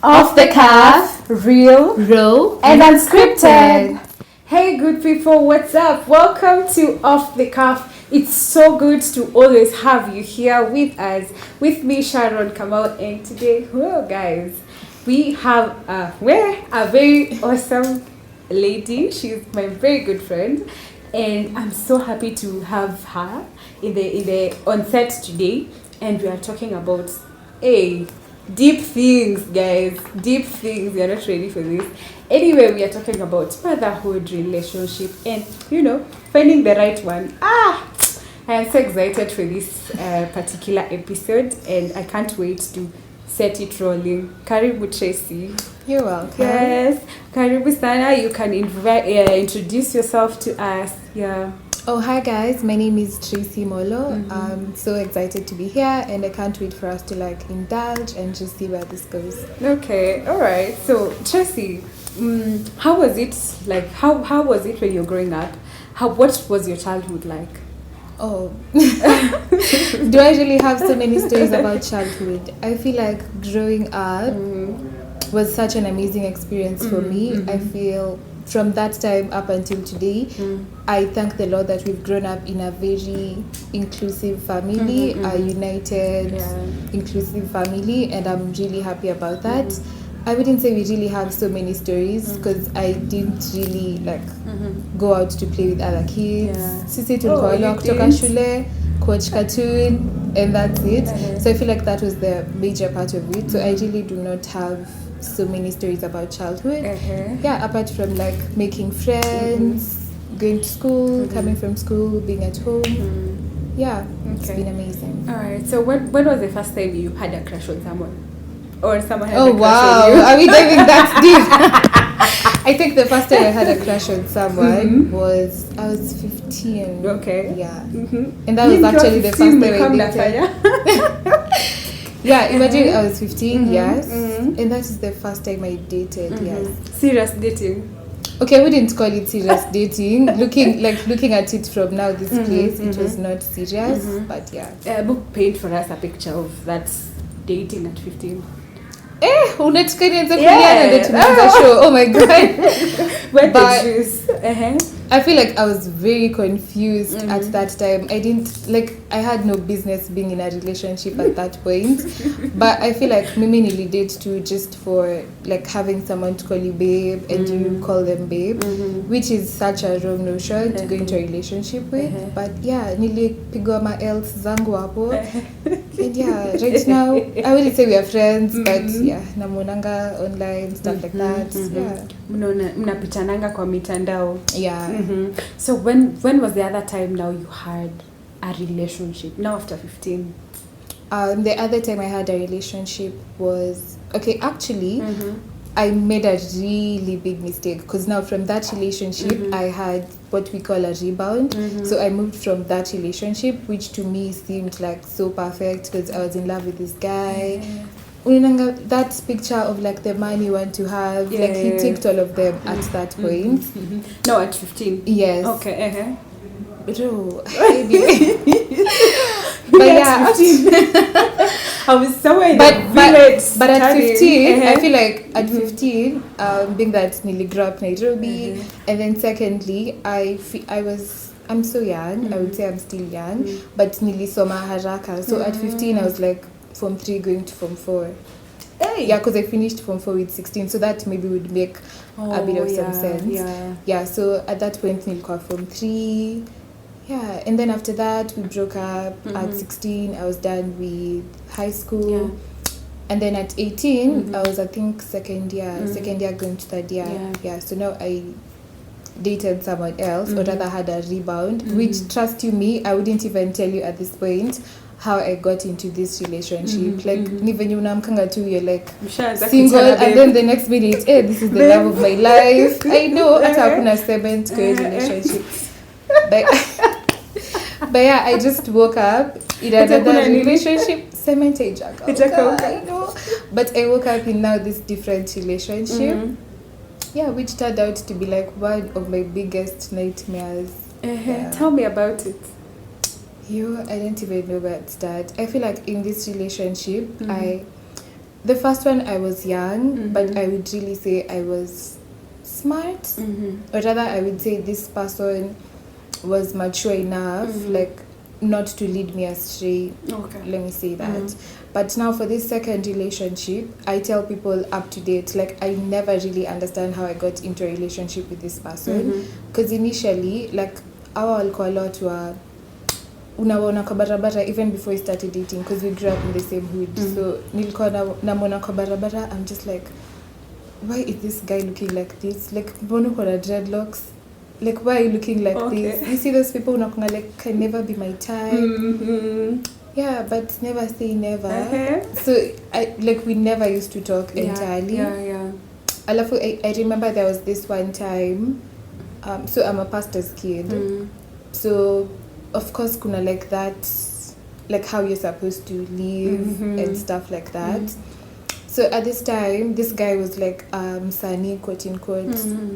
Off the cuff, real, raw, and unscripted. Hey, good people, what's up? Welcome to Off the Cuff. It's so good to always have you here with us, with me, Sharon Kamau, and today, well, guys, we have a very awesome lady. She's my very good friend, and I'm so happy to have her in the on set today. And we are talking about deep things, guys. Deep things. We are not ready for this. Anyway, we are talking about motherhood, relationship, and finding the right one. I am so excited for this particular episode, and I can't wait to set it rolling. Karibu, Tracy. You're welcome. Yes, Karibu sana. You can introduce yourself to us. Yeah. Oh, hi guys, my name is Tracy Mollo. I'm so excited to be here and I can't wait for us to indulge and just see where this goes. Okay, all right. So Tracy, how was it how was it when you were growing up? What was your childhood like? Oh, do I really have so many stories about childhood? I feel like growing up was such an amazing experience for me. I feel from that time up until today, I thank the Lord that we've grown up in a very inclusive family, a united, inclusive family, and I'm really happy about that. I wouldn't say we really have so many stories because I didn't really go out to play with other kids. Sisi tulikuwa kutoka shule, coach cartoon, and that's it. So I feel like that was the major part of it. So I really do not have so many stories about childhood. Apart from making friends, going to school, coming from school, being at home. It's been amazing. All right. So when was the first time you had a crush on someone, or someone had a crush on you? Are we diving that deep? I think the first time I had a crush on someone was I was 15. Okay. Yeah. And that was actually the first time I dated. Yeah, imagine I was 15, yes, and that is the first time I dated, yes. Serious dating? Okay, I wouldn't call it serious dating. Looking at it from now, this place, it was not serious, but yeah. Book paint for us a picture of that dating at 15. Unataka nianze kulia ndio tunaanza show. Oh my god. But I feel like I was very confused at that time. I had no business being in a relationship at that point. But I feel like mimi nilidate too just for having someone to call you babe and you call them babe, which is such a wrong notion to go into a relationship with. But yeah, nilipigwa ma else zangu hapo. And yeah, right now I wouldn't say we are friends, but yeah, namuonanga online, stuff like that. Yeah. Mnapitananga kwa mitandao. Yeah. So when was the other time now you had a relationship? Now after 15? The other time I had a relationship was actually I made a really big mistake because now from that relationship I had what we call a rebound. So I moved from that relationship, which to me seemed so perfect because I was in love with this guy. That picture of the man you want to have, he ticked all of them at that point. No, at 15. Yes. Okay. Bro, but yeah, I was somewhere in the village. But at 15, I feel like at 15, being that nearly grew up Nairobi, and then secondly, I'm so young. I would say I'm still young, but nilisoma haraka. So at 15, I was Form 3 going to Form 4. Yeah, because I finished Form 4 with 16, so that maybe would make a bit of some sense. Yeah, so at that point, nilikuwa Form 3. Yeah, and then after that, we broke up. At 16, I was done with high school. And then at 18, I was, I think, second year going to third year. Yeah, so now I dated someone else, or rather had a rebound, which, trust you me, I wouldn't even tell you at this point how I got into this relationship. Even you unamkanga too, you're single, and then the next minute, this is the love of my life. I know, hata hakuna cement kwa relationship. But yeah, I just woke up in another relationship. Cement I know. But I woke up in now this different relationship. Yeah, which turned out to be one of my biggest nightmares. Tell me about it. I don't even know where to start. I feel like in this relationship, the first one I was young, but I would really say I was smart, or rather I would say this person was mature enough, like not to lead me astray. Okay. Let me say that. But now for this second relationship, I tell people up to date, like I never really understand how I got into a relationship with this person, because initially, like our alikuwa a lot were unaona kwa barabara even before we started dating, because we grew up in the same hood. So nilikuwa namwona kwa barabara, I'm just like, why is this guy looking like this? Like mbona uko na dreadlocks? Like why are you looking like this? You see those people unakunga like can never be my type. Yeah, but never say never. So we never used to talk entirely. Alafu I remember there was this one time, so I'm a pastor's kid, so of course kuna like that, like how you're supposed to live and stuff like that. So at this time, this guy was like Msanii quote in quote.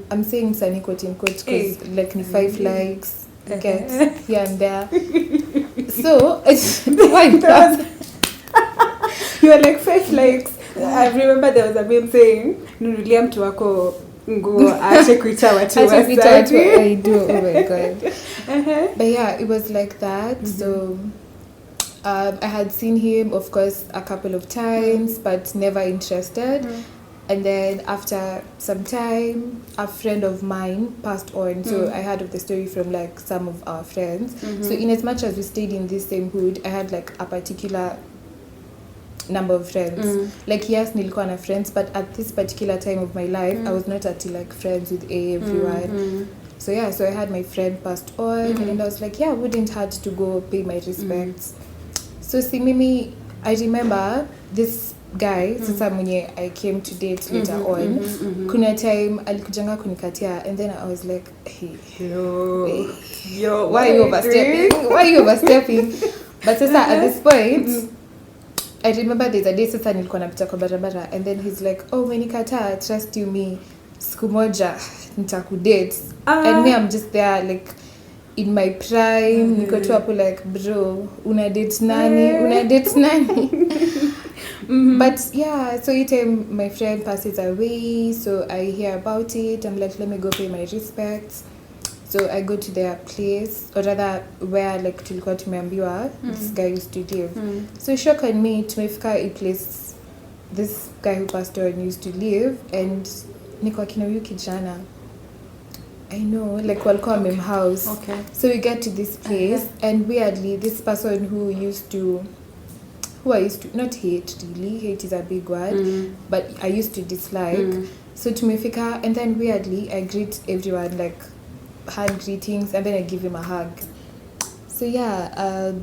I'm saying Msanii quote in quote because like 5 likes get here and there. So why that? You were like 5 likes. I remember there was a meme saying nunulia mtu wako nguo aache kuita watu wasafi. I do. Oh my god. But yeah, it was like that. So I had seen him, of course, a couple of times, but never interested. And then after some time, a friend of mine passed on. So I heard of the story from like some of our friends. So in as much as we stayed in this same hood, I had like a particular number of friends. Like yes, nilikuwa na friends, but at this particular time of my life, I was not actually like friends with everyone. So yeah, so I had my friend passed on, and I was like, yeah, wouldn't hurt to go pay my respects. So see Mimi, I remember this guy, sasa mwenye I came to date later on, kuna time alikujanga kunikatia, and then I was like, hey, yo, why are you overstepping? Why are you overstepping? But sasa at this point, I remember there's a day sasa nilikuwa napita kwa barabara, and then he's like, oh, umenikataa, trust you me, siku moja nitakudate. And me, I'm just there like in my prime, niko tu hapo like, bro, una date nani? But yeah, so each time my friend passes away, so I hear about it, I'm like, let me go pay my respects. So I go to their place, or rather where like tulikuwa tumeambiwa this guy used to live. So shock on me, tumefika a place this guy who passed on used to live, and niko akina huyu kijana, I know, like walikuwa house. So we get to this place, and weirdly this person who I used to not hate really, hate is a big word, but I used to dislike. So tumefika, and then weirdly I greet everyone like hand greetings, and then I give him a hug. So yeah,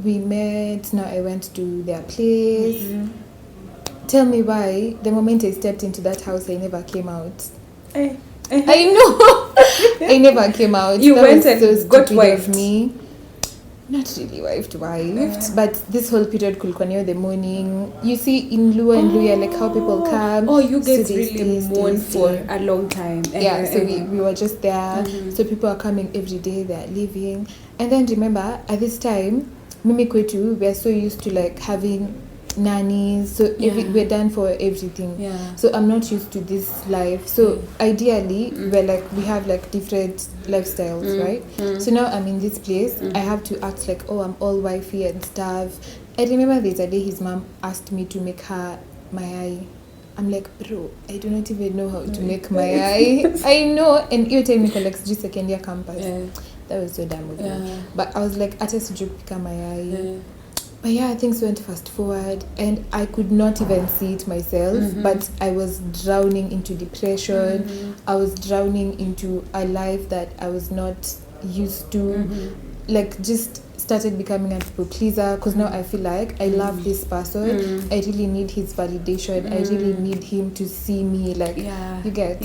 we met. Now I went to their place. Tell me why the moment I stepped into that house I never came out. I know. I never came out. You that went and so got wifed. Of me. Not really wifed, but this whole period kulikuwa the morning. You see in Luya, like how people come. Oh, you guys so really mourn for a long time. Yeah, so we were just there. So people are coming every day, they're leaving. And then remember, at this time, Mimi kwetu, we are so used to like having nannies, so we're done for everything. So I'm not used to this life. So ideally we have like different lifestyles, right? So now I'm in this place, I have to act like, oh, I'm all wifey and stuff. I remember there's a day his mom asked me to make her my eye. I'm like, bro, I do not even know how to make my eye. I know. And you tell me like second year campus. That was so dumb of me. But I was like, I just to pick my eye. But yeah, things went fast forward, and I could not even see it myself, but I was drowning into depression. I was drowning into a life that I was not used to. Like, just started becoming a people pleaser, because now I feel like I love this person. I really need his validation. I really need him to see me. Like, you get?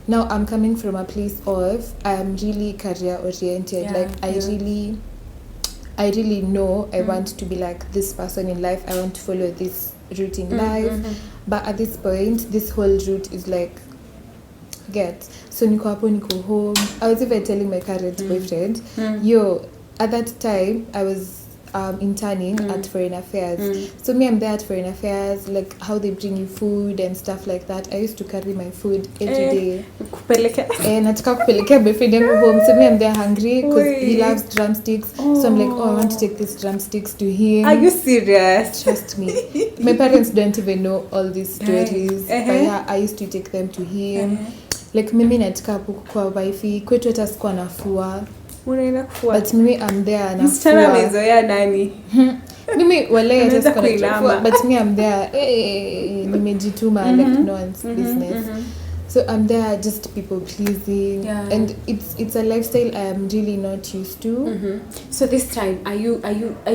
Now I'm coming from a place of I'm really career oriented. I really know I want to be like this person in life. I want to follow this route in life. But at this point, this whole route is like, so niko hapo, niko home. I was even telling my current boyfriend, at that time, I was interning at Foreign Affairs. So me, I'm there at Foreign Affairs, like how they bring you food and stuff like that. I used to carry my food every day. Nataka kupelekea boyfriend yangu home. So me, I'm there hungry because he loves drumsticks. So I'm like, I want to take these drumsticks to him. Are you serious? Trust me. My parents don't even know all these stories. But yeah, I used to take them to him. Like mimi nataka hapo kwa wifi kwetu hata sikuwa nafua. Unaenda kufua. But mimi I'm there nafua. Msichana amezoea nani? Mimi wale hata sikuwa nafua. But me I'm there nimejituma like no one's business. So I'm there just people pleasing, and it's a lifestyle I am really not used to. So this time, are you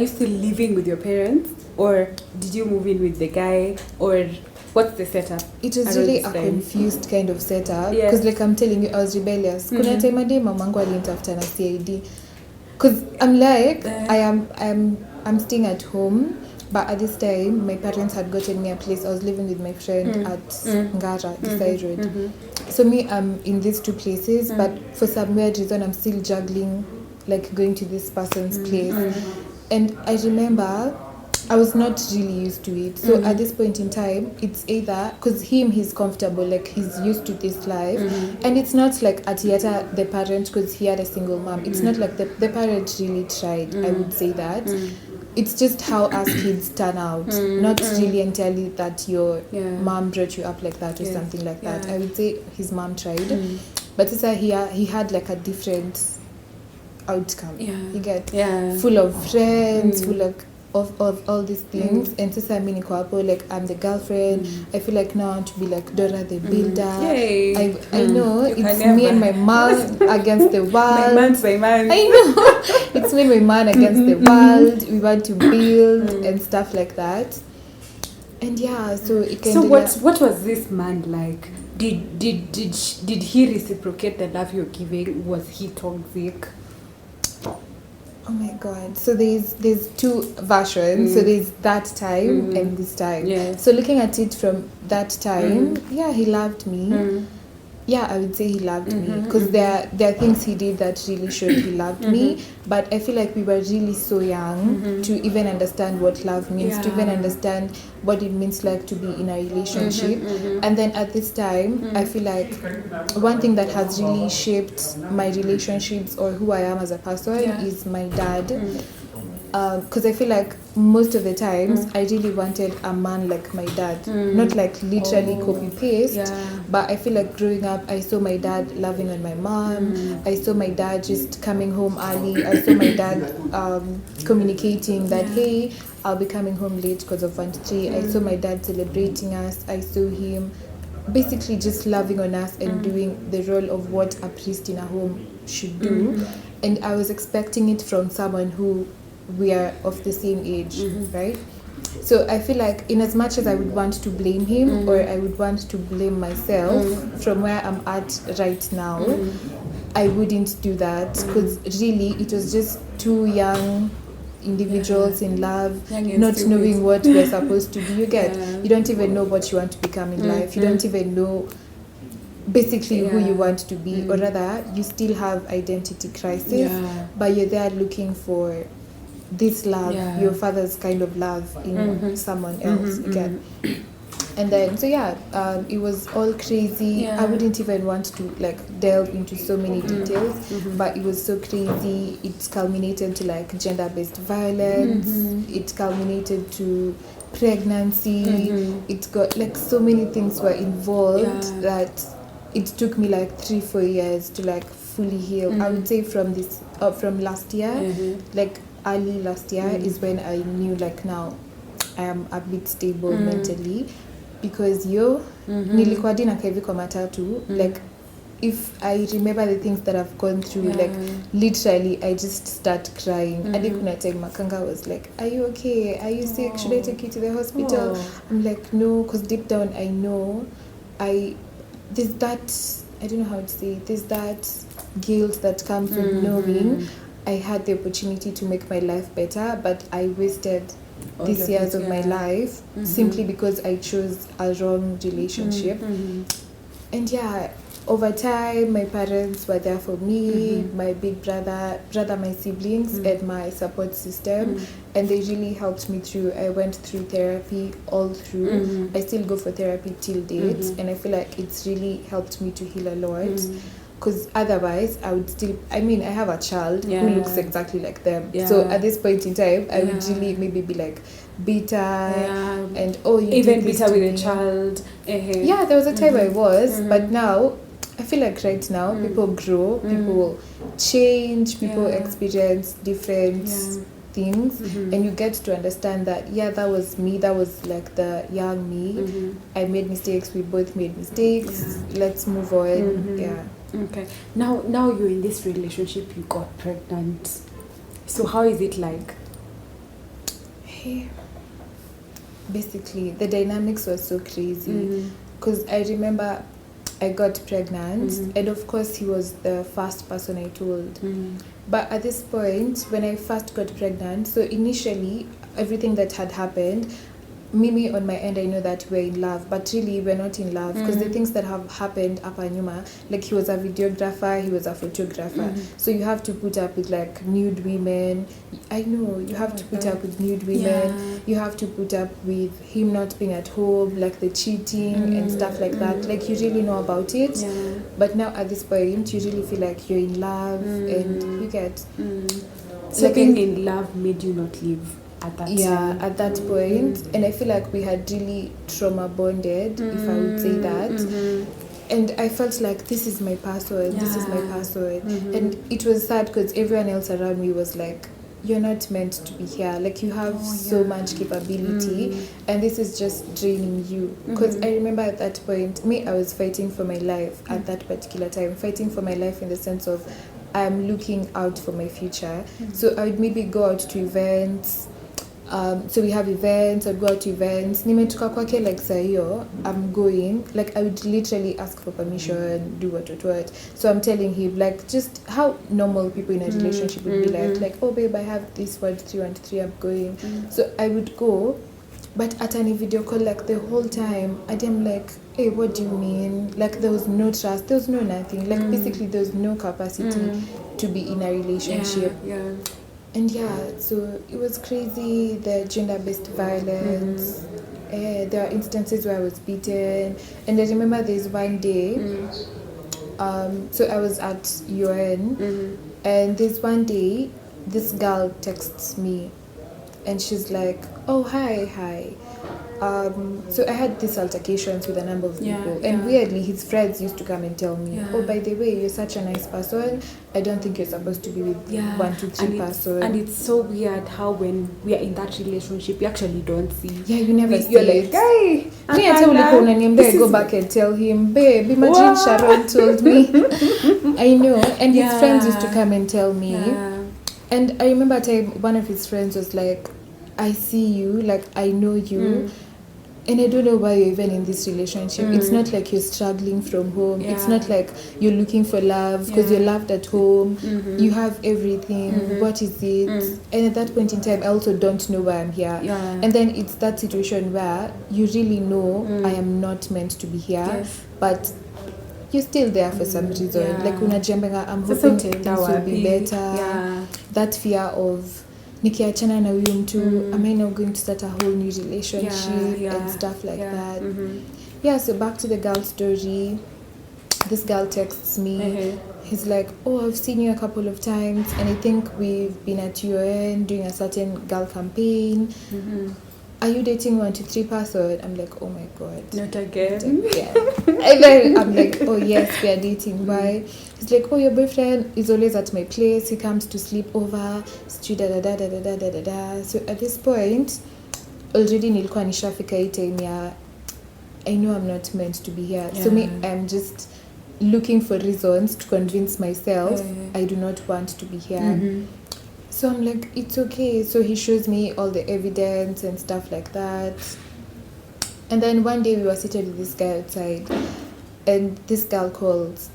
still living with your parents, or did you move in with the guy, or what's the setup? It was really a confused kind of setup because like I'm telling you, I was rebellious. Kuna time a day mamangu alinitafuta na CID because I'm like I'm staying at home. But at this time, my parents had gotten me a place. I was living with my friend at Ngara, Desai Road. So me, I'm in these two places, but for some weird reason, I'm still juggling, like going to this person's place. And I remember I was not really used to it. So at this point in time, it's either, because he's comfortable, like he's used to this life. And it's not like Atiata, the parent, because he had a single mom. It's not like the parent really tried, I would say that. It's just how us kids turn out, not really entirely that your mom brought you up like that or something like that. I would say his mom tried, but he had like a different outcome. He get full of friends, full of all these things, and sasa mimi niko hapo like I'm the girlfriend. I feel like now I want to be like Dora the builder. I know it's me and my man against the world. My man. I know it's me and my man against the world. We want to build and stuff like that. And yeah, so it can. So what was this man like? Did he reciprocate the love you're giving? Was he toxic? Oh my God. So there's two versions. So there's that time and this time. So looking at it from that time, he loved me. Yeah, I would say he loved me because there are things he did that really showed he loved me. But I feel like we were really so young to even understand what love means, to even understand what it means like to be in a relationship. And then at this time, I feel like one thing that has really shaped my relationships or who I am as a person is my dad. Because I feel like most of the times I really wanted a man like my dad, not like literally copy paste, but I feel like growing up I saw my dad loving on my mom. I saw my dad just coming home early. I saw my dad communicating that hey, I'll be coming home late because of 1 to 3. I saw my dad celebrating us. I saw him basically just loving on us and doing the role of what a priest in a home should do. And I was expecting it from someone who we are of the same age, right? So I feel like in as much as I would want to blame him or I would want to blame myself from where I'm at right now, I wouldn't do that because really it was just two young individuals in love, not knowing what we're supposed to be. You don't even know what you want to become in life. You don't even know basically who you want to be, or rather you still have identity crisis, but you're there looking for this love, your father's kind of love in someone else again. And then so it was all crazy. I wouldn't even want to like delve into so many details, but it was so crazy. It culminated to like gender-based violence. It culminated to pregnancy. It got like so many things were involved that it took me like 3-4 years to like fully heal. I would say from last year, like early last year is when I knew like now I am a bit stable mentally, because nilikuwa hadi nakaa hivi kwa matatu, like if I remember the things that I've gone through, like literally I just start crying. Hadi kuna time Makanga was like, are you okay? Are you sick? Should I take you to the hospital? I'm like, no, because deep down I know there's that, I don't know how to say it, there's that guilt that comes with knowing I had the opportunity to make my life better, but I wasted these years of my life simply because I chose a wrong relationship. And over time, my parents were there for me, my big brother, my siblings, and my support system, and they really helped me through. I went through therapy all through. I still go for therapy till date, and I feel like it's really helped me to heal a lot. Because otherwise, I would still, I mean, I have a child who looks exactly like them. So at this point in time, I would really maybe be like bitter and, oh, you even did this bitter to with me. a child. Yeah, there was a time I was, but now, I feel like right now, people grow, people change, people experience different things, and you get to understand that, that was me, that was like the young me. I made mistakes, we both made mistakes, let's move on. Okay. Now you're in this relationship, you got pregnant. So how is it like? Hey, basically, the dynamics were so crazy. Because I remember I got pregnant, and of course he was the first person I told. But at this point, when I first got pregnant, so initially, everything that had happened, Mimi on my end, I know that we're in love, but really we're not in love, because the things that have happened up Nyuma, like he was a videographer, he was a photographer, so you have to put up with like nude women. I know, you have to put up with nude women, you have to put up with him not being at home, like the cheating and stuff like that, like you really know about it. But now at this point, you really feel like you're in love, and you get... So like being in love made you not live at that time? At that point. And I feel like we had really trauma bonded, if I would say that. And I felt like, this is my password, this is my password. And it was sad because everyone else around me was like, you're not meant to be here, like you have so much capability, and this is just draining you. Because I remember at that point, I was fighting for my life at that particular time, fighting for my life in the sense of I'm looking out for my future. So I would maybe go out to events. So we have events, I'd go out to events. Nimetoka kwake, like sayo, I'm going. Like I would literally ask for permission, do what. So I'm telling him, like, just how normal people in a relationship would be like, oh babe, I have this 1, 2, 3, I'm going. So I would go, but at any video call, like the whole time, I'm like, hey, what do you mean? Like there was no trust, there was no nothing. Like basically there was no capacity to be in a relationship. And so it was crazy, the gender-based violence. There are instances where I was beaten. And I remember there's one day, so I was at UN, and there's one day, this girl texts me, and she's like, oh, hi. So I had these altercations with a number of people, and weirdly his friends used to come and tell me, oh, by the way, you're such a nice person, I don't think you're supposed to be with 1, 2, 3 person. And it's so weird how when we are in that relationship, you actually don't see. You never see. You're like, hey, I go back and tell him, babe, imagine Sharon told me. I know. And his friends used to come and tell me. And I remember a time one of his friends was like, I see you, like I know you, and I don't know why you're even in this relationship. It's not like you're struggling from home. It's not like you're looking for love because you're loved at home. You have everything. What is it? And at that point in time, I also don't know why I'm here. And then it's that situation where you really know I am not meant to be here, but you're still there for some reason. Like unajembenga, I'm hoping things will be better. That fear of nikiachana na huyu mtu, am I now going to start a whole new relationship and stuff like that. So back to the girl story. This girl texts me. He's like, oh, I've seen you a couple of times, and I think we've been at UN doing a certain girl campaign. Are you dating 1, 2, 3 person? I'm like, oh my god, not again. And then I'm like, oh yes, we are dating. Why? He's like, oh, your boyfriend is always at my place, he comes to sleep over, so at this point already nilikuwa nishafika hii time ya I know I'm not meant to be here. So I'm just looking for reasons to convince myself I do not want to be here. So I'm like, it's okay. So he shows me all the evidence and stuff like that. And then one day we were seated with this guy outside, and this girl calls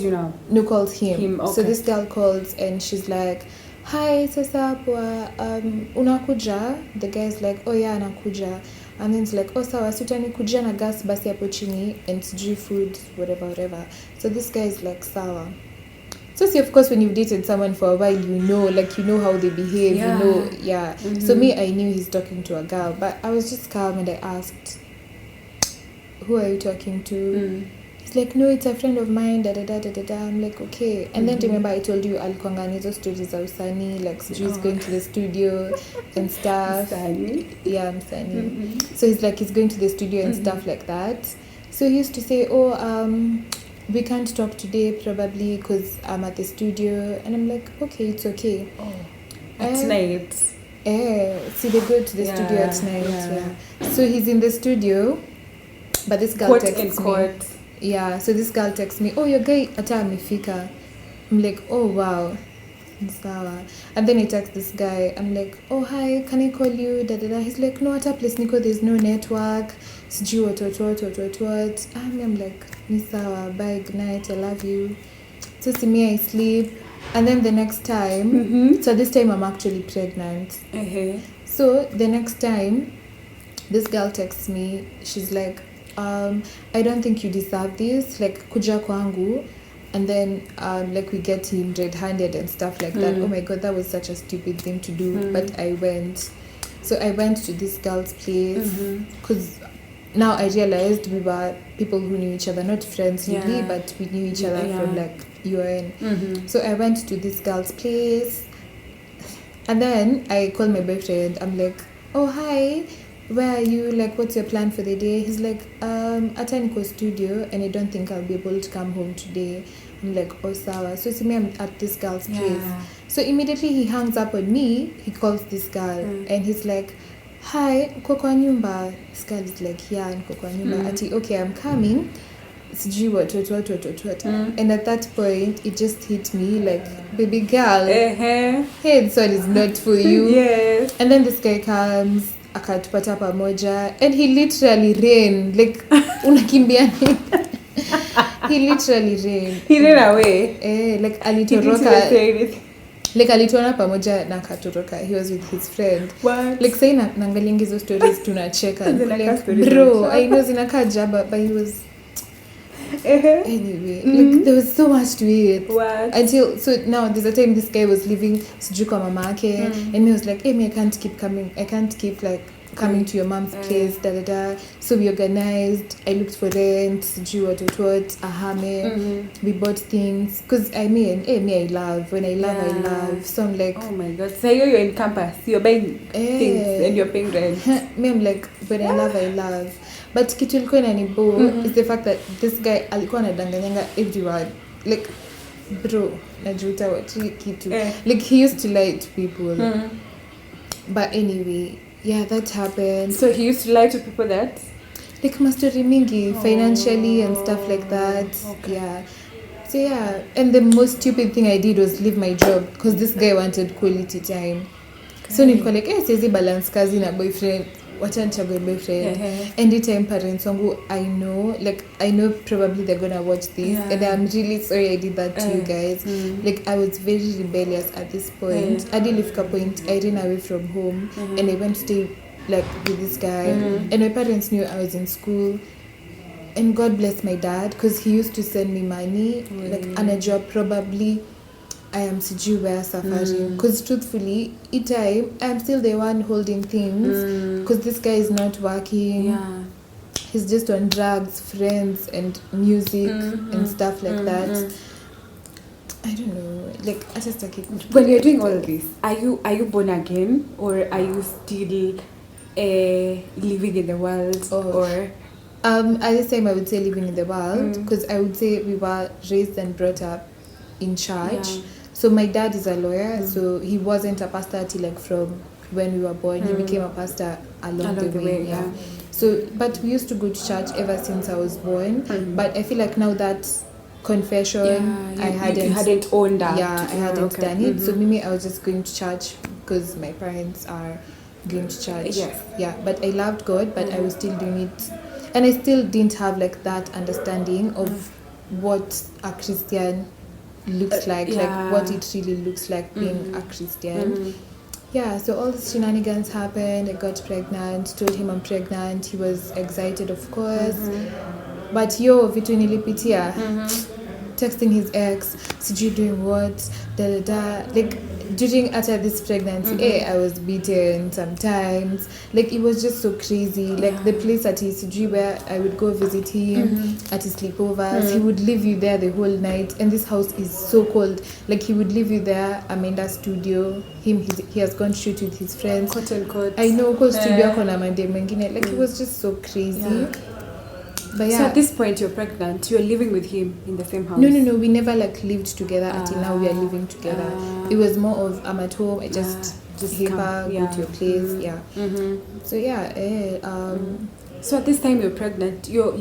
you now? No, calls him. Okay. So this girl calls and she's like, hi, sasa poa, unakuja? The guy's like, oh yeah, nakuja. And then it's like, oh sawa, sutani kujia na gas basi hapo chini and sijui food, whatever. So this guy is like, sawa. So see, of course, when you've dated someone for a while, you know how they behave, So me, I knew he's talking to a girl, but I was just calm and I asked, who are you talking to? He's like, no, it's a friend of mine, da-da-da-da-da-da. I'm like, okay. And then remember I told you alikuanga hizo stories za usanii, like he's going to the studio and stuff. Yeah, msanii. So he's like, he's going to the studio and stuff like that. So he used to say, we can't talk today probably because I'm at the studio. And I'm like, okay, it's okay. At night. See, they go to the studio at night. Yeah. So he's in the studio, but this girl texts me. Yeah, so this girl texts me, oh, your guy ata amefika. I'm like, oh, wow. Sawa. And then I text this guy. I'm like, oh, hi, can I call you? Da-da-da. He's like, no, ata place Nico, there's no network. Sijui what. I'm like, ni sawa, bye, good night, I love you. So see me, I sleep. And then the next time, so this time I'm actually pregnant. So the next time, this girl texts me. She's like, I don't think you deserve this, like kuja kwangu, and then like we get him red-handed and stuff like that. Oh my god, that was such a stupid thing to do, but I went. So I went to this girl's place because now I realized we were people who knew each other, not friends really, but we knew each other from like UN. So I went to this girl's place, and then I called my boyfriend. I'm like, oh, hi, where are you? Like, what's your plan for the day? He's like, at Niko studio, and I don't think I'll be able to come home today. I'm like, oh, sawa. So see me, I'm at this girl's place. So immediately he hangs up on me. He calls this girl, and he's like, hi, uko kwa nyumba? This girl is like, yeah, niko kwa nyumba. Ati, okay, I'm coming. Sijui what. And at that point, it just hit me like, baby girl, hey, this one is not for you. Yes. And then this guy comes, akatupata pamoja, and he literally ran, like, unakimbia. He literally ran. He ran away. Like, alitoroka. Like, alituona pamoja na akatoroka. He was with his friend. What? Like, say naangalia hizo stories tunacheka. Like, bro, I know zinakaa jaba, but he was... Anyway, like there was so much to it. What? Until so now there's a time this guy was leaving sijui kwa mamake, and me was like, hey, me, I can't keep like coming to your mom's place, So we organized, I looked for rent, sijui what, ahame, we bought things, because I love, when I love, so I'm like, oh my god, so you're in campus, you're buying things and you're paying rent. Me, I'm like, when I love. But kitu ilikuwa inanibo is the fact that this guy alikuwa anadanganyanga everyone. Like, bro, najuta watri kitu. Like, he used to lie to people. But anyway, yeah, that happened. So he used to lie to people that? Like, mastori mingi, financially and stuff like that. Okay. Yeah. So yeah, and the most stupid thing I did was leave my job because this guy wanted quality time. Okay. So nilikuwa like, siwezi balance kazi na boyfriend. Wacha nichague boyfriend. Anytime parents wangu, I know probably they're gonna watch this, and I'm really sorry I did that to you guys. Like, I was very rebellious at this point. I didn't leave a point. I ran away from home, and I went to stay like with this guy. And my parents knew I was in school. And God bless my dad, because he used to send me money, like anajua probably I am sijui where suffering, because truthfully, each time I'm still the one holding things, because this guy is not working. He's just on drugs, friends, and music and stuff like that. I don't know. Like, I just like it. When you're doing all of this, are you born again, or are you still living in the world, or? At this time, I would say living in the world, because I would say we were raised and brought up in church. So my dad is a lawyer, so he wasn't a pastor till like from when we were born. He became a pastor along the way. So, but we used to go to church ever since I was born. But I feel like now that confession, I hadn't owned that. Yeah, I hadn't done it. So maybe I was just going to church because my parents are going to church. Yeah, but I loved God, but I was still doing it. And I still didn't have like that understanding of what a Christian looks like what it really looks like being a Christian. yeah, so all these shenanigans happened. I got pregnant, told him I'm pregnant. He was excited, of course. But yo, vitu nilipitia, texting his ex, sijui doing what, da da da. Like, during after this pregnancy, I was beaten sometimes. Like, it was just so crazy. Like, the place at his sijui where I would go visit him at his sleepovers, he would leave you there the whole night. And this house is so cold. Like, he would leave you there, Amanda's studio. He has gone shoot with his friends. Quote unquote. I know, because studio kona mande mengine. Like, it was just so crazy. Yeah. But yeah. So at this point, you're pregnant. You're living with him in the same house. No. We never like lived together until now. We are living together. It was more of I'm at home. I just help her, go to your place. Yeah. So yeah. So at this time you're pregnant. Your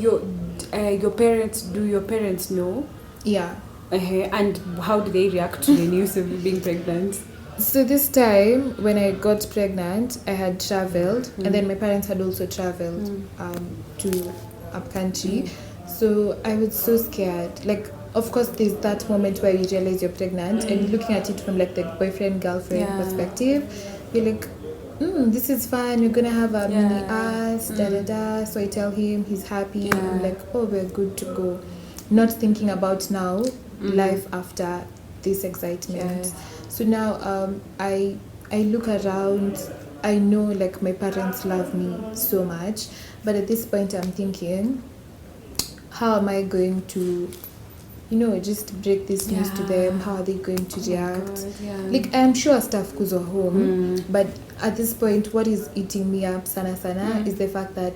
parents. Do your parents know? Yeah. And how do they react to the news of you being pregnant? So this time when I got pregnant, I had traveled, and then my parents had also traveled to up country. So I was so scared. Like, of course, there's that moment where you realize you're pregnant, and you're looking at it from like the boyfriend girlfriend perspective. You're like, this is fine. We're gonna have a mini ass, da da da. So I tell him, he's happy. I'm like, oh, we're good to go. Not thinking about now life after this excitement. So now I look around. I know like my parents love me so much, but at this point I'm thinking, how am I going to, just break this news to them? How are they going to react? Like, I'm sure stuff goes home, but at this point, what is eating me up sana is the fact that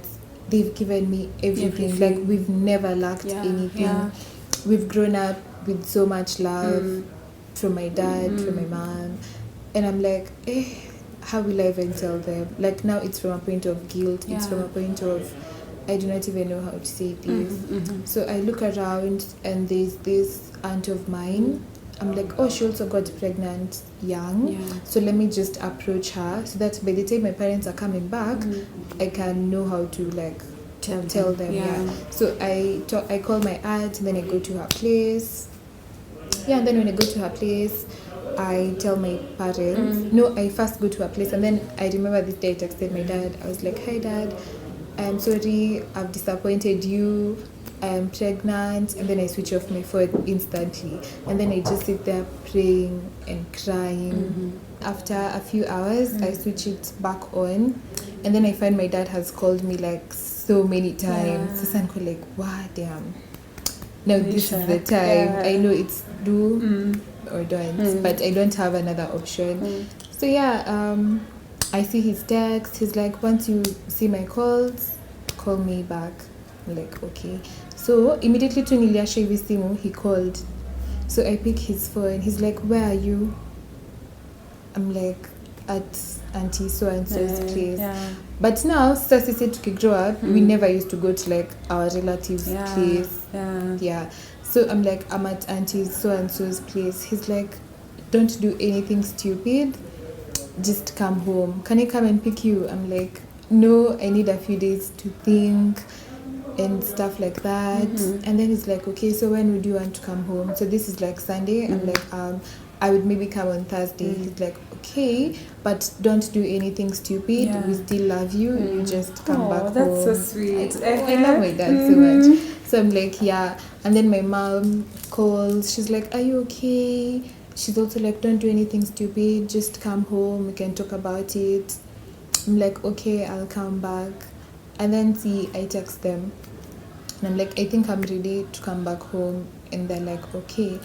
they've given me everything. Like, we've never lacked anything. We've grown up with so much love from my dad, from my mom, and I'm like, how will I even tell them? Like, now it's from a point of guilt. It's from a point of, I do not even know how to say this. So I look around, and there's this aunt of mine. I'm like, oh, she also got pregnant young. So let me just approach her so that by the time my parents are coming back, I can know how to like tell them. So I call my aunt, and then I go to her place. And then when I go to her place, I tell my parents. No, I first go to her place, and then I remember this day I texted my dad. I was like, hi dad, I'm sorry, I've disappointed you, I'm pregnant. And then I switch off my phone instantly, and then I just sit there praying and crying. After a few hours, I switch it back on, and then I find my dad has called me like so many times. So I'm like, wow, damn, now this is the time. I know it's do or don't, but I don't have another option. So I see his text. He's like, once you see my calls, call me back. I'm like, okay. So immediately to niliasha hivi simu, he called. So I pick his phone. He's like, where are you? I'm like, at auntie so and so's place. But now, sasa sisi tukigrow up, we never used to go to like our relatives' place. So I'm like, I'm at auntie so and so's place. He's like, don't do anything stupid. Just come home. Can I come and pick you? I'm like, no, I need a few days to think and stuff like that. And then he's like, okay, so when would you want to come home? So this is like Sunday. I'm like, I would maybe come on Thursday. He's like, okay, but don't do anything stupid. We still love you. You just come back home. That's so sweet. I love my dad so much. So I'm like, and then my mom calls. She's like, are you okay? She's also like, don't do anything stupid. Just come home. We can talk about it. I'm like, okay, I'll come back. And then I text them. And I'm like, I think I'm ready to come back home. And they're like, okay.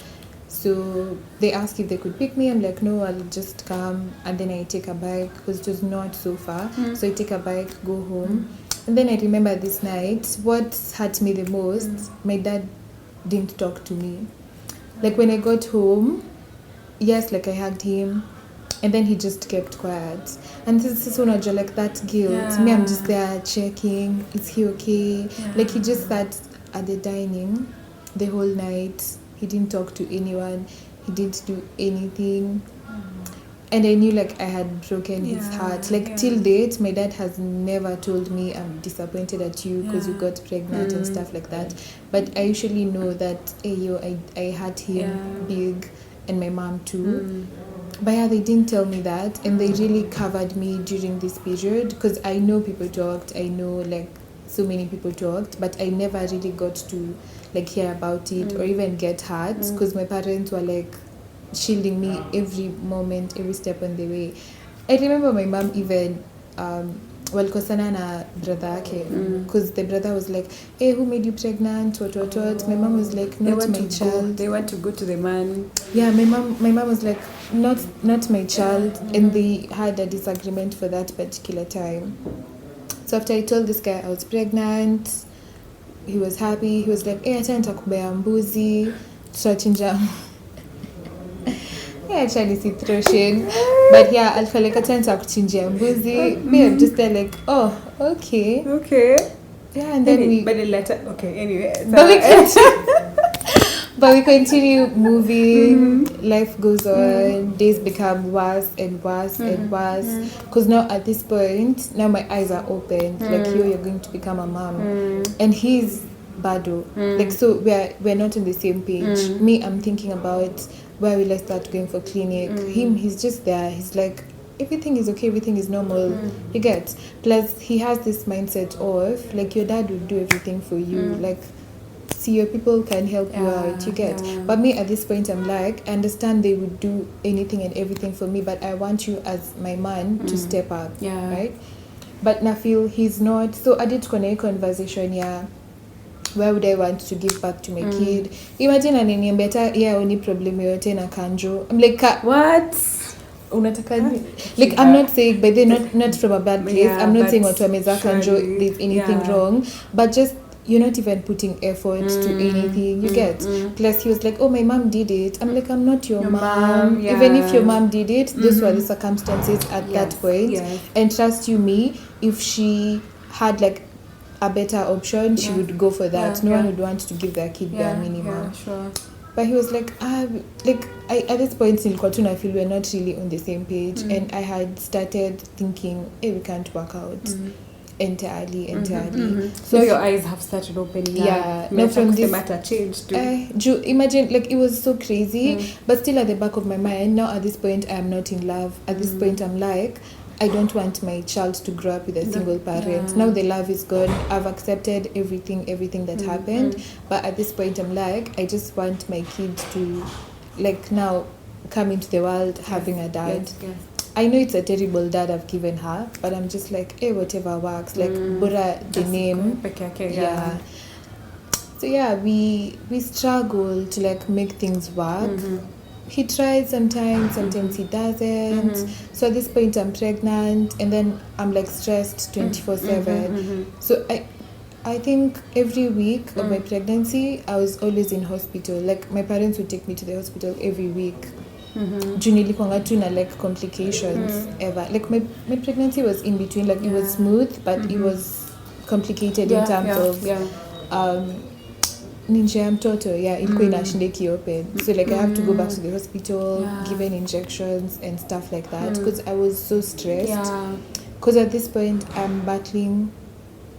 So they ask if they could pick me. I'm like, no, I'll just come. And then I take a bike because it was not so far. So I take a bike, go home. And then I remember this night, what hurt me the most, my dad didn't talk to me. Like when I got home, yes, like I hugged him. And then he just kept quiet. And this is when I like that guilt. Me, I'm just there checking. Is he okay? Like he just sat at the dining the whole night. He didn't talk to anyone. He didn't do anything. And I knew like I had broken his heart. Like till date, my dad has never told me I'm disappointed at you because you got pregnant and stuff like that. But I usually know that I hurt him big, and my mom too. But yeah, they didn't tell me that, and they really covered me during this period, because I know people talked, I know like so many people talked, but I never really got to like hear about it or even get hurt, because my parents were like shielding me every moment, every step on the way. I remember my mom even walikosana na brother yake, because the brother was like, hey, who made you pregnant, what. My mom was like, not my child. They want to go to the man. Yeah, my mom was like, not my child. And they had a disagreement for that particular time. So after I told this guy I was pregnant, he was happy. He was like, hey, acha nitakubea mbuzi, tutachinja. Yeah, actually see throw shade. But yeah, alikuwa like acha nitakuchinjia mbuzi. Me, I'm just there like, oh, okay. Okay. Yeah, and then but the letter, okay, anyway. But we continue moving, life goes on, days become worse and worse and worse. Because now at this point, now my eyes are opened. Like, you're going to become a mom. And he's bado. Like, so we're not on the same page. Me, I'm thinking about where will I start going for clinic. Him, he's just there. He's like, everything is okay, everything is normal. You get? Plus, he has this mindset of, like, your dad will do everything for you. Like, see, your people can help you out, you get. But me at this point, I'm like, I understand they would do anything and everything for me, but I want you as my man to step up, right? But I feel he's not. So I did connect conversation, where would I want to give back to my kid? Imagine ananiambia hata yeah, only problem yote na kanjo. I'm like, what? Like, I'm not saying, but they're not from a bad place. I'm not saying watu wameza kanjo there's anything wrong, but just you're not even putting effort to anything, you get. Plus he was like, oh, my mom did it. I'm like, I'm not your mom. Even if your mom did it, those were the circumstances at that point. And trust you me, if she had like a better option, she would go for that. No one would want to give their kid their minimum. Sure. But he was like, I at this point in Kotuna, I feel we're not really on the same page. And I had started thinking, hey, we can't work out entirely. So your eyes have started opening up. Yeah, no, from this matter changed too. Imagine, like, it was so crazy, but still at the back of my mind, now at this point, I am not in love. At this point, I'm like, I don't want my child to grow up with a single parent. Now the love is gone. I've accepted everything that happened. But at this point, I'm like, I just want my kid to, like, now come into the world having a dad. Yes. I know it's a terrible dad I've given her, but I'm just like, hey, whatever works. Like, bora the name. Yeah. So yeah, we struggle to like make things work. He tries sometimes he doesn't. So at this point I'm pregnant, and then I'm like stressed 24/7. So I think every week of my pregnancy I was always in hospital. Like, my parents would take me to the hospital every week. Nilikuanga tu na like complications ever. Like, my pregnancy was in between, like it was smooth, but it was complicated in terms of ninja ya mtoto, ilikuwa inashinda kiopen. So like I have to go back to the hospital, given injections and stuff like that, because I was so stressed. Because at this point I'm battling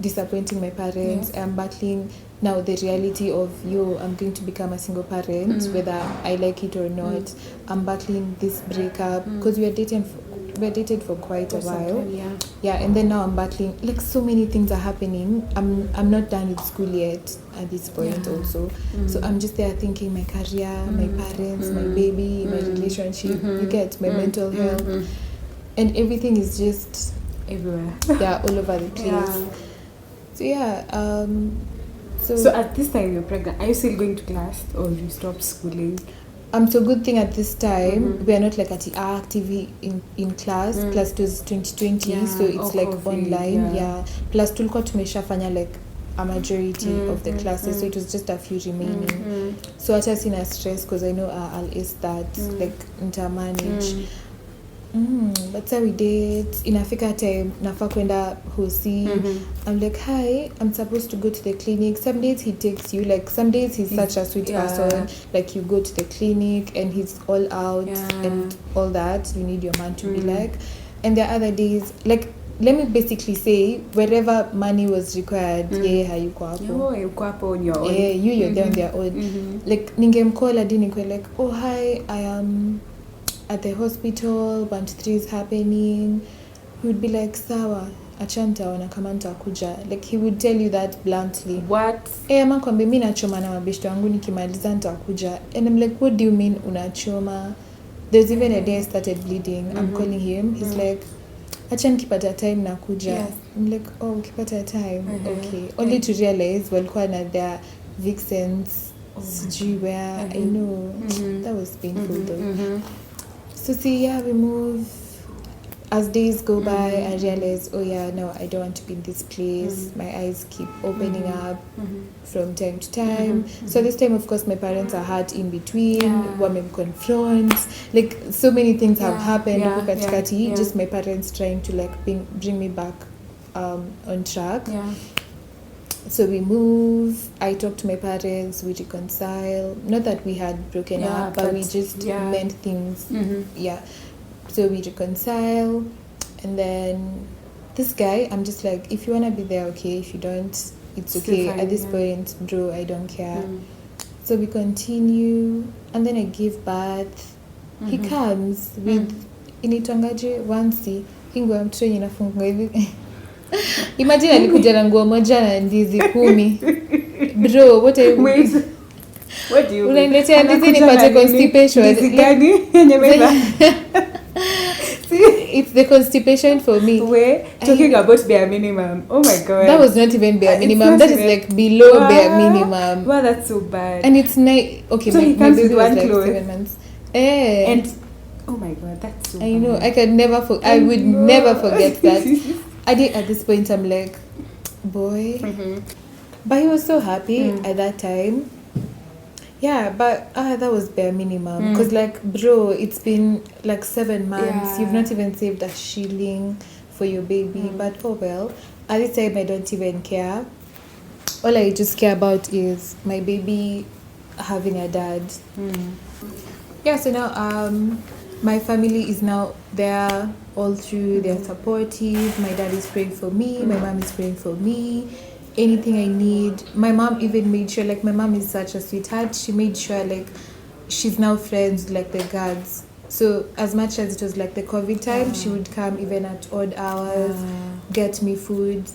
disappointing my parents. I'm battling now the reality of I'm going to become a single parent, whether I like it or not. I'm battling this breakup because we dated for quite a while. And then now I'm battling, like, so many things are happening. I'm not done with school yet at this point also. So I'm just there thinking my career, my parents, my baby, my relationship, you get, my mental health, and everything is just everywhere. All over the place. So at this time you're pregnant, are you still going to class or you stopped schooling? So good thing at this time we are not like at active in class. Plus it was 2020, so it's like COVID, online. Plus tulikuwa tumeshafanya like a majority of the classes, so it was just a few remaining. So hata sina stress because I know I'll ace that, like nitamanage. But so we did. Inafika time nafaa kwenda hosi. I'm like, hi, I'm supposed to go to the clinic. Some days he takes you, like some days he's such a sweet person, like you go to the clinic and he's all out and all that. You need your man to be like. And there are other days, like, let me basically say, wherever money was required, hayuko hapo. Yuko hapo on your own. You're there on their own. Like, ningemcall hadi nikwe like, oh hi, I am at the hospital, 1 to 3 is happening, he would be like, sawa, achanta wana kama nitakuja. Like he would tell you that bluntly. What? Ama kwambe mimi nachoma na mabeshte wangu nikimaliza nitakuja. And I'm like, what do you mean unachoma? There's even a day I started bleeding. I'm calling him. He's like, acha nikipata time nakuja. Yes. I'm like, oh, ukipata time. Okay. Only to realize walikuwa na their vixens sijui where. I know. That was painful though. So see, yeah, we move. As days go by, I realize, oh yeah, no, I don't want to be in this place. My eyes keep opening up from time to time. So this time, of course, my parents are hurt in between. Women confront. Like, so many things have happened. Just my parents trying to like bring me back on track. So we move. I talk to my parents. We reconcile. Not that we had broken up, but we just meant things. So we reconcile, and then this guy, I'm just like, if you want to be there, okay. If you don't, it's okay. At this point, bro, I don't care. So we continue, and then I give birth. He comes with initangaje wansi hingo ya mtoto inafunga hivi. Imagine alikuja na nguo moja na ndizi 10. Bro, what are you... Wait. What do you mean? Unaniletea ndizi nipate constipation. Ndizi gani? It's the constipation for me. We're talking about bare minimum. Oh my god. That was not even bare minimum. That is like below bare minimum. Wow, that's so bad. And it's nice. Okay, so my baby was like 7 months. And oh my god, that's so bad. I know. I can never I would never forget that. At this point, I'm like, boy. But he was so happy at that time. Yeah, but that was bare minimum. Because, like, bro, it's been like 7 months. You've not even saved a shilling for your baby. But, oh well, at this time, I don't even care. All I just care about is my baby having a dad. Yeah, so now my family is now there all through. They're supportive. My dad is praying for me. My mom is praying for me. Anything I need. My mom even made sure, like, my mom is such a sweetheart. She made sure, like, she's now friends with, like, the guards. So as much as it was like the COVID time, she would come even at odd hours, get me food.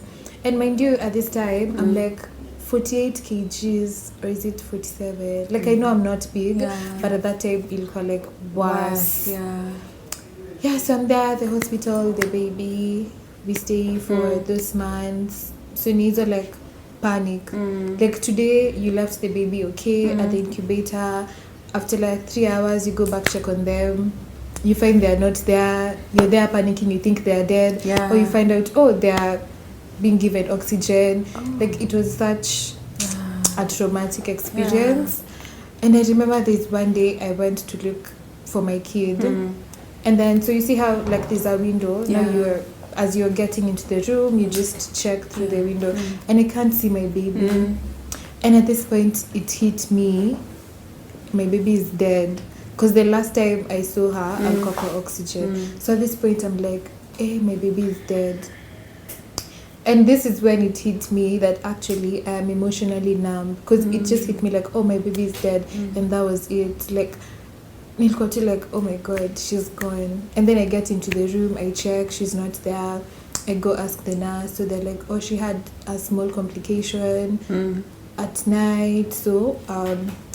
And mind you, at this time, I'm like 48 kgs, or is it 47? Like, I know I'm not big, but at that time, it'll call like worse. Yeah, so I'm there at the hospital, the baby. We stay for those months. So needs are like panic. Like today, you left the baby okay at the incubator. After like 3 hours, you go back check on them. You find they're not there. You're there panicking. You think they're dead. Or you find out, oh, they're being given oxygen. Like it was such a traumatic experience. And I remember there's one day I went to look for my kid. And then, so you see how like there's a window. Now as you're getting into the room, you just check through the window. And I can't see my baby. And at this point, it hit me. My baby is dead. Because the last time I saw her, I got her oxygen. So at this point, I'm like, hey, my baby is dead. And this is when it hit me that actually I am emotionally numb. Because it just hit me like, oh, my baby is dead. And that was it. Like, like, oh my god, she's gone. And then I get into the room, I check, she's not there. I go ask the nurse. So they're like, oh, she had a small complication at night. So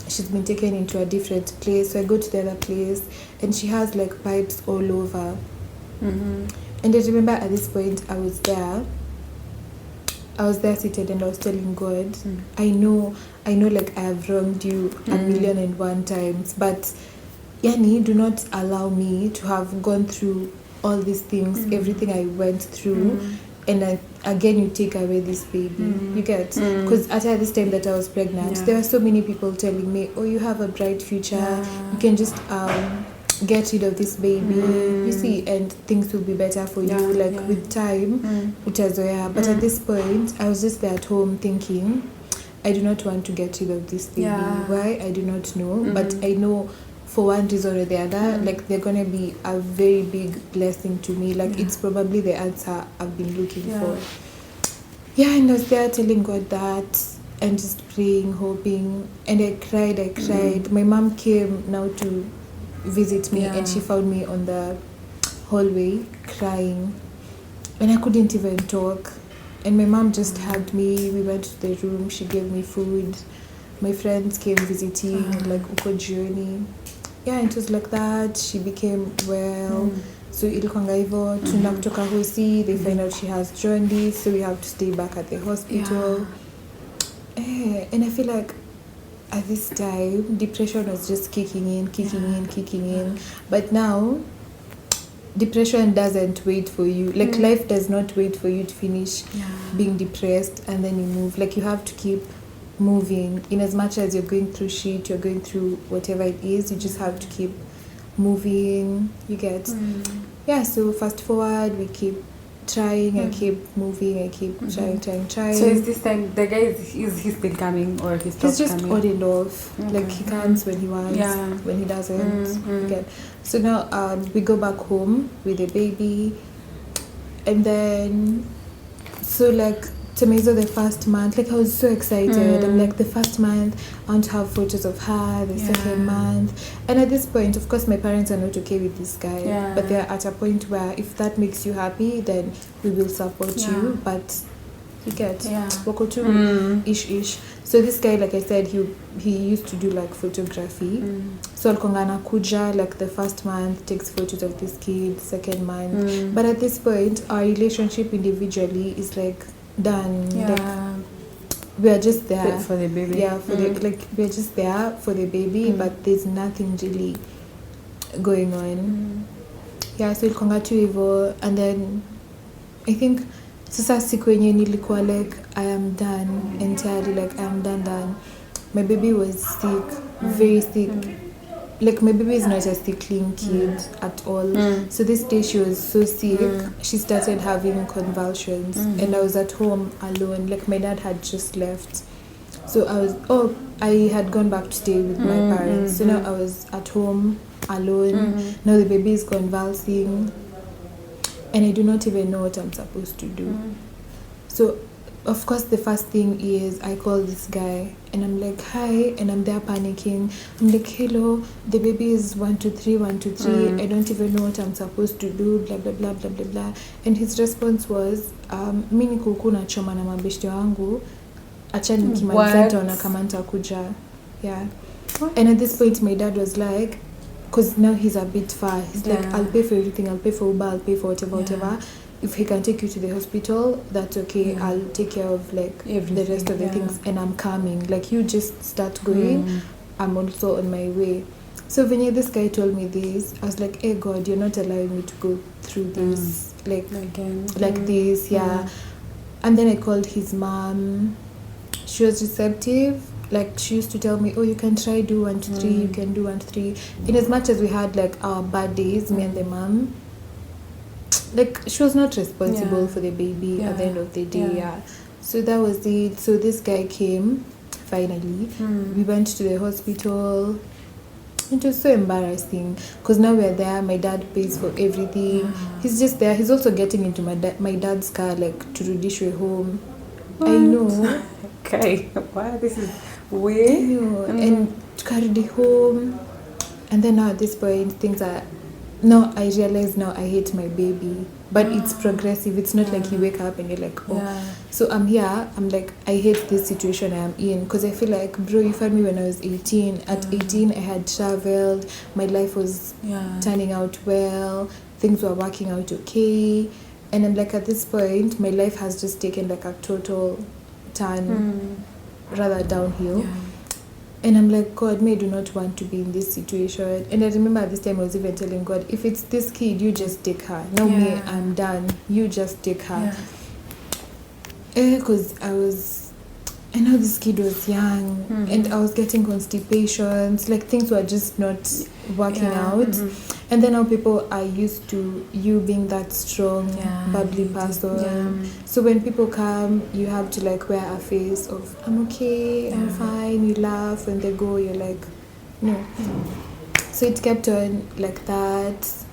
she's been taken into a different place. So I go to the other place and she has like pipes all over. And I remember at this point I was there seated and I was telling God, I know like I have wronged you 1,000,001 times, but Yani, do not allow me to have gone through all these things, everything I went through, and again you take away this baby. You get? Because at this time that I was pregnant, there were so many people telling me, oh, you have a bright future, you can just get rid of this baby, you see, and things will be better for you, with time, utazoea. But at this point, I was just there at home thinking, I do not want to get rid of this baby. Why? I do not know, but I know for one reason or the other, like they're gonna be a very big blessing to me. Like it's probably the answer I've been looking for. And I was there telling God that and just praying, hoping, and I cried. My mom came now to visit me, and she found me on the hallway crying, and I couldn't even talk. And my mom just hugged me. We went to the room. She gave me food. My friends came visiting, like uko jioni. Yeah, it was like that. She became well. So ilikuanga hivyo, tuna kutoka hosi, they find out she has jaundice, so we have to stay back at the hospital. And I feel like at this time, depression was just kicking in. But now, depression doesn't wait for you. Like, life does not wait for you to finish being depressed and then you move. Like, you have to keep moving. In as much as you're going through shit, you're going through whatever it is, you just have to keep moving. You get? Yeah, so fast forward, we keep trying, I keep moving, I keep trying. So is this time, the guy, is he still coming or he's just coming? on and off. Like, he comes when he wants, when he doesn't. Again. So now we go back home with the baby. And then, so like, Tomato the first month, like I was so excited. I'm like, the first month, I want to have photos of her, the second month. And at this point, of course, my parents are not okay with this guy. But they're at a point where if that makes you happy, then we will support you. But you get wako tu ish. So this guy, like I said, he used to do like photography. So alikuanga anakuja like the first month, takes photos of this kid, second month. But at this point, our relationship individually is like done. Like, we are just there for the baby. For the, like, we're just there for the baby, but there's nothing really going on. So ilikuanga tu hivyo. And then I think sasa siku yenye nilikuwa like I am done entirely, like I am done. My baby was sick, very sick. Like, my baby is not a sickling kid at all. So this day she was so sick, she started having convulsions. And I was at home alone. Like, my dad had just left. So I had gone back to stay with my parents. So now I was at home alone. Now the baby is convulsing. And I do not even know what I'm supposed to do. So, of course, the first thing is I call this guy and I'm like, hi, and I'm there panicking. I'm like, hello, the baby is 1, 2, 3, 1, 2, 3. I don't even know what I'm supposed to do, blah, blah, blah, blah, blah, blah. And his response was, mi niko huku nachoma na mabeshte wangu, acha nikimaliza nitaona kama nitakuja. And at this point, my dad was like, because now he's a bit far. He's like, I'll pay for everything. I'll pay for Uber. I'll pay for whatever. If he can take you to the hospital, that's okay. I'll take care of like everything, the rest of the things, and I'm coming. Like, you just start going. I'm also on my way. So when this guy told me this, I was like, hey God, you're not allowing me to go through this like this. And then I called his mom. She was receptive. Like, she used to tell me, oh, you can try do 1, 2, 3, you can do 1, 2, 3. In as much as we had like our bad days, me and the mom, like, she was not responsible for the baby at the end of the day. So that was it. So this guy came finally. We went to the hospital. It was so embarrassing because now we're there. My dad pays for everything. He's just there. He's also getting into my dad's car, like, to Rudishwe home. What? I know. Okay. Wow, this is weird. I know. And to carry the home. And then now at this point, things are... Now I realize now I hate my baby. But it's progressive. It's not like you wake up and you're like, oh. So I'm here. I'm like, I hate this situation I am in. Because I feel like, bro, you found me when I was 18. At 18, I had traveled. My life was turning out well. Things were working out okay. And I'm like, at this point, my life has just taken like a total turn, rather downhill. And I'm like, God, I do not want to be in this situation. And I remember at this time I was even telling God, if it's this kid, you just take her. Now me, I'm done. You just take her. Because I know this kid was young and I was getting constipations. Like, things were just not working out. And then now people are used to you being that strong, bubbly person. So when people come, you have to like wear a face of, I'm okay, I'm fine. You laugh. When they go, you're like, no. So it kept on like that.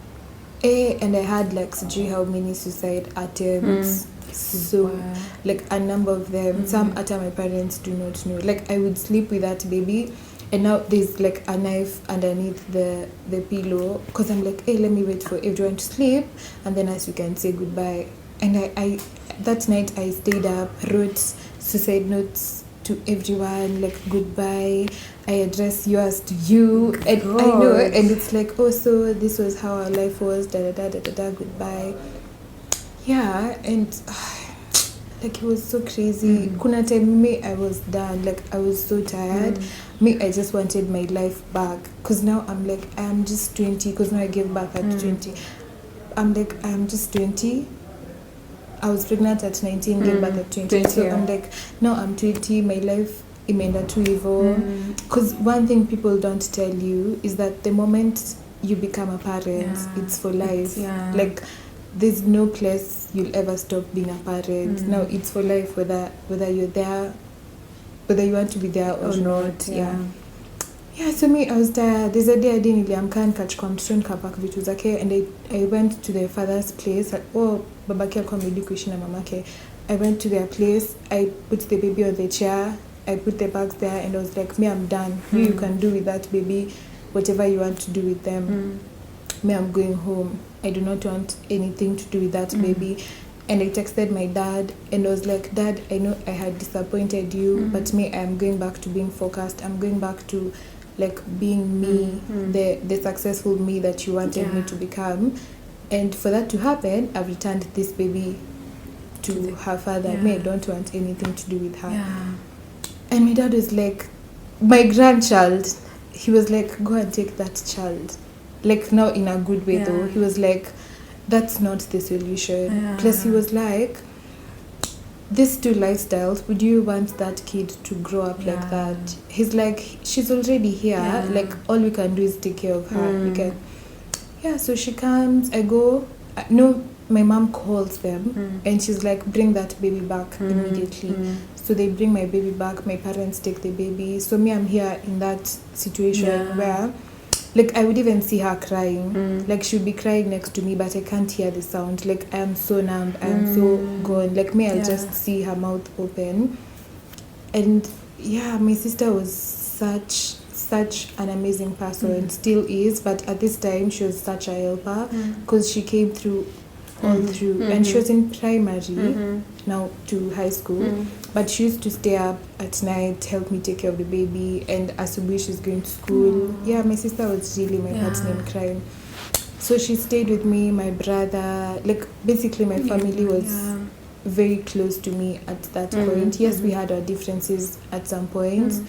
And I had like how many suicide attempts. So like a number of them. Some my parents do not know. Like, I would sleep with that baby and now there's like a knife underneath the pillow, because I'm like, hey, let me wait for everyone to sleep, and then as we can say goodbye. And I that night I stayed up, wrote suicide notes to everyone, like goodbye, I address yours to you, and I know, and it's like, oh, so this was how our life was, da da da da da, goodbye. Yeah, and like it was so crazy. Kuna time me I was done, like I was so tired. Me, I just wanted my life back, because now I'm like, I'm just 20, because now I gave back at 20. I'm like, I'm just 20. I was pregnant at 19, gave birth at 20. So I'm like, now I'm 20, my life imeenda tu hivyo. Because one thing people don't tell you is that the moment you become a parent, it's for life. Like, there's no place you'll ever stop being a parent. Now it's for life, whether you're there, whether you want to be there or not. Yeah, so me, I was tired. There's a day I didn't niliamka nikachukua mtoto nikapack vitu zake, and I went to their father's place. Babake alikuwa amerudi kuishi na mamake. I went to their place, I put the baby on the chair, I put the bags there, and I was like, me, I'm done. You can do with that baby whatever you want to do with them. Me, I'm going home. I do not want anything to do with that baby. And I texted my dad, and I was like, Dad, I know I had disappointed you, but me, I'm going back to being focused. I'm going back to like being me, the successful me that you wanted me to become. And for that to happen, I've returned this baby to her father. Me, I don't want anything to do with her. And my dad was like, my grandchild, he was like, go and take that child. Like, now in a good way though. He was like, that's not the solution. Plus he was like, these two lifestyles, would you want that kid to grow up like that? He's like, she's already here, like all we can do is take care of her. We can, so she comes, I go, no, my mom calls them, and she's like, bring that baby back immediately. So they bring my baby back, my parents take the baby. So me, I'm here in that situation where, like, I would even see her crying. Like, she would be crying next to me, but I can't hear the sound. Like, I'm so numb. I'm so gone. Like, me, I'll just see her mouth open. And, my sister was such an amazing person. Still is. But at this time, she was such a helper. Because she came through all through. And she was in primary, now to high school. But she used to stay up at night, help me take care of the baby, and asubuhi she's going to school. My sister was really my partner in crime. So she stayed with me, my brother, like basically my family was very close to me at that point. Yes, we had our differences at some points.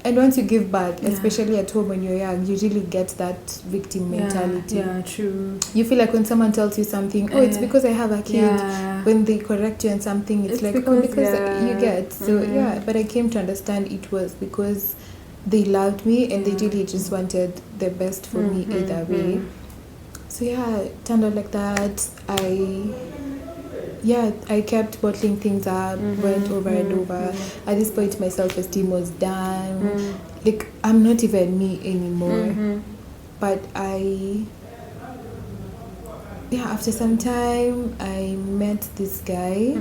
And once you give birth, especially at home when you're young, you really get that victim mentality. True. You feel like when someone tells you something, oh, it's because I have a kid. When they correct you on something, it's like, because you get. So, but I came to understand it was because they loved me and they really just wanted the best for me either way. So, it turned out like that. I kept bottling things up, went over and over. At this point, my self-esteem was down. Like, I'm not even me anymore. But after some time, I met this guy.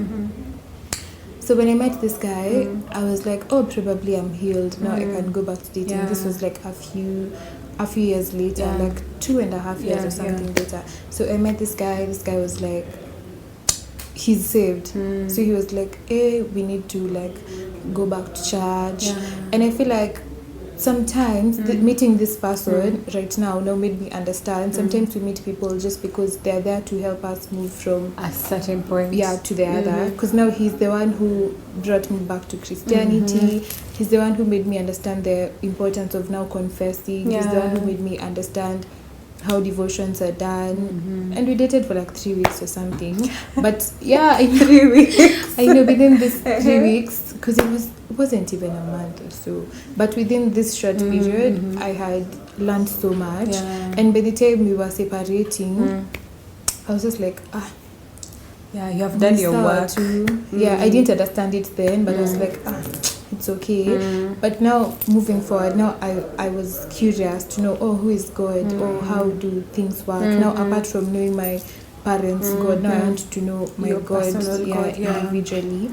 So when I met this guy, I was like, oh, probably I'm healed. Now I can go back to dating. This was like a few years later, like 2.5 years or something later. So I met this guy. This guy was like, he's saved. So he was like, hey, we need to like go back to church. And I feel like sometimes meeting this person right now made me understand. Sometimes we meet people just because they're there to help us move from a certain point to the other. Because now he's the one who brought me back to Christianity. He's the one who made me understand the importance of now confessing. He's the one who made me understand how devotions are done. And we dated for like 3 weeks or something. But in 3 weeks. I know, within this 3 weeks, because it wasn't even a month or so. But within this short period, I had learned so much. And by the time we were separating, I was just like, you have done your work. I didn't understand it then, but I was like, it's okay. But now, moving forward, now I was curious to know, who is God? Or how do things work? Now, apart from knowing my parents' God, now I want to know my God, individually.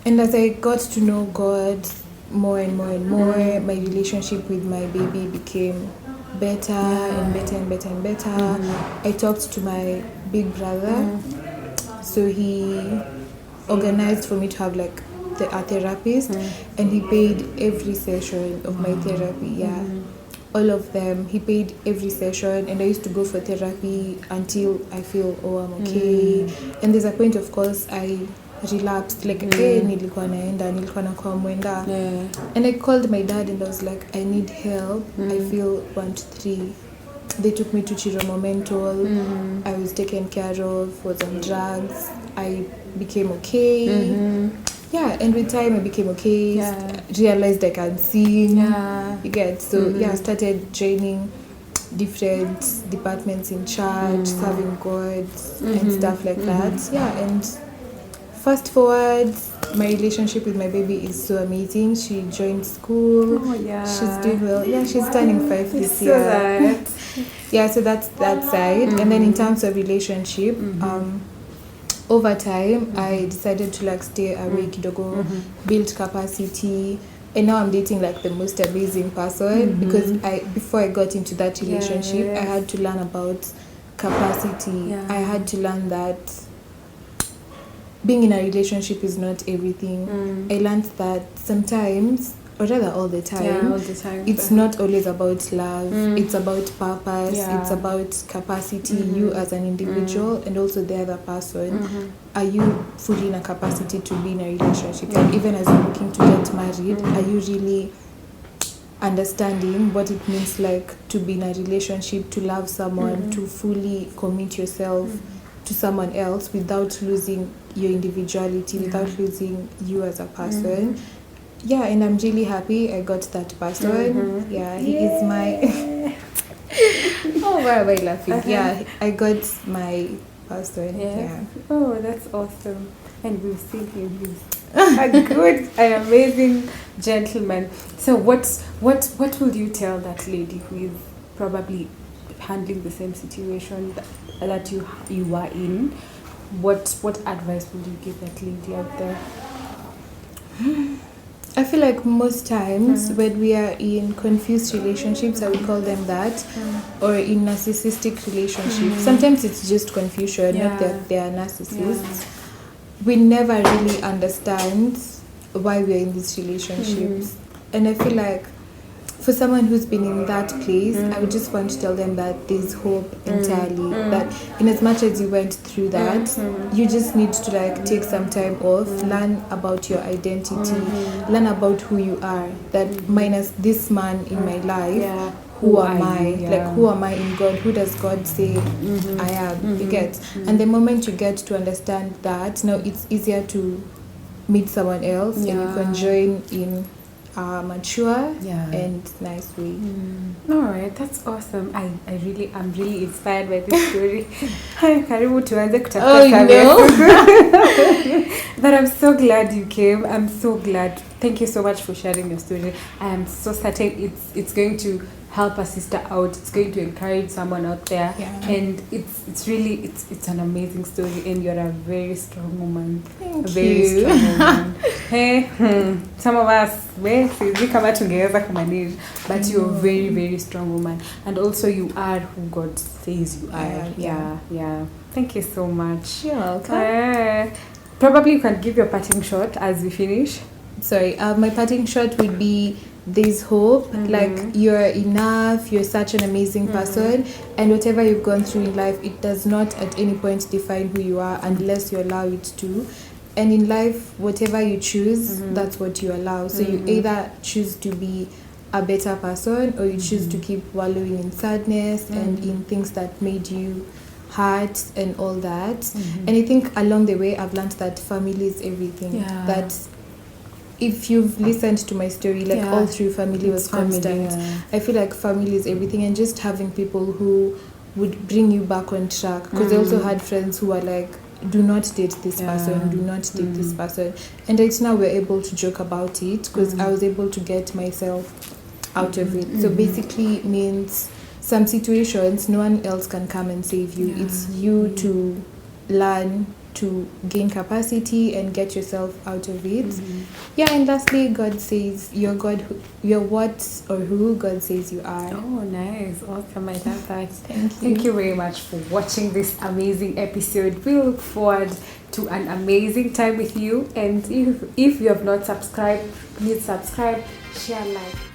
And as I got to know God, more and more and more. My relationship with my baby became better and better and better and better. I talked to my big brother, so he organized for me to have like a therapist, and he paid every session of my therapy. All of them. He paid every session, and I used to go for therapy until I feel, oh, I'm okay. And there's a point, of course, I relapsed, like nilikuwa nakuwa mwenda. And I called my dad and I was like, I need help. I feel 1 to 3. They took me to Chiromo Mental. I was taken care of, was on drugs. I became okay. And with time I became okay. Realized I can sing. You get, so I started joining different departments in church, serving God and stuff like that. And fast forward, my relationship with my baby is so amazing. She joined school. She's doing well. She's turning 5 this year. So that's that side. And then in terms of relationship, over time I decided to like stay away kidogo, build capacity, and now I'm dating like the most amazing person because before I got into that relationship, I had to learn about capacity. I had to learn that being in a relationship is not everything. I learned that sometimes, or rather all the time, it's not always about love. It's about purpose. It's about capacity, you as an individual, and also the other person. Are you fully in a capacity to be in a relationship? And even as you're looking to get married, are you really understanding what it means like to be in a relationship, to love someone, to fully commit yourself to someone else without losing your individuality, without losing you as a person? And I'm really happy I got that person. He is my oh, why am I laughing? I got my person. Oh, that's awesome. And we've seen him. He's a good and amazing gentleman. So what will you tell that lady who is probably handling the same situation that you were in? What advice would you give that lady out there? I feel like most times when we are in confused relationships, I would call them that, or in narcissistic relationships, sometimes it's just confusion, not that they are narcissists. We never really understand why we are in these relationships. And I feel like for someone who's been in that place, I would just want to tell them that there's hope entirely. That in as much as you went through that, you just need to like take some time off, learn about your identity, learn about who you are. That minus this man in my life, who am I? Like, who am I in God? Who does God say I am? You get? And the moment you get to understand that, now it's easier to meet someone else and you can join in mature and nice way. All right, that's awesome. I'm really inspired by this story. Karibu tuanze kutafuta But I'm so glad you came. I'm so glad. Thank you so much for sharing your story. I am so certain it's going to help a sister out. It's going to encourage someone out there. And it's really an amazing story, and you're a very strong woman. Thank Very you. strong woman. Hey, some of us sijui kama tungeweza kumanage, but you're a very, very strong woman, and also you are who God says you are. Thank you so much. You're welcome. Probably you can give your parting shot as we finish. Sorry, my parting shot would be there's hope. Like, you're enough, you're such an amazing person, and whatever you've gone through in life, it does not at any point define who you are unless you allow it to. And in life, whatever you choose, that's what you allow. So you either choose to be a better person, or you choose to keep wallowing in sadness and in things that made you hurt and all that. And I think along the way, I've learned that family is everything. That if you've listened to my story, like all through, family was constant. I feel like family is everything, and just having people who would bring you back on track. Because I also had friends who were like, do not date this person, do not date this person. And right now we're able to joke about it because I was able to get myself out of it. So basically it means some situations no one else can come and save you. It's you to learn to gain capacity and get yourself out of it. Yeah, and lastly, God says you're what or who God says you are. Oh, nice. Awesome. I love that. Thank you very much for watching this amazing episode. We look forward to an amazing time with you. And if you have not subscribed, please subscribe, share, like.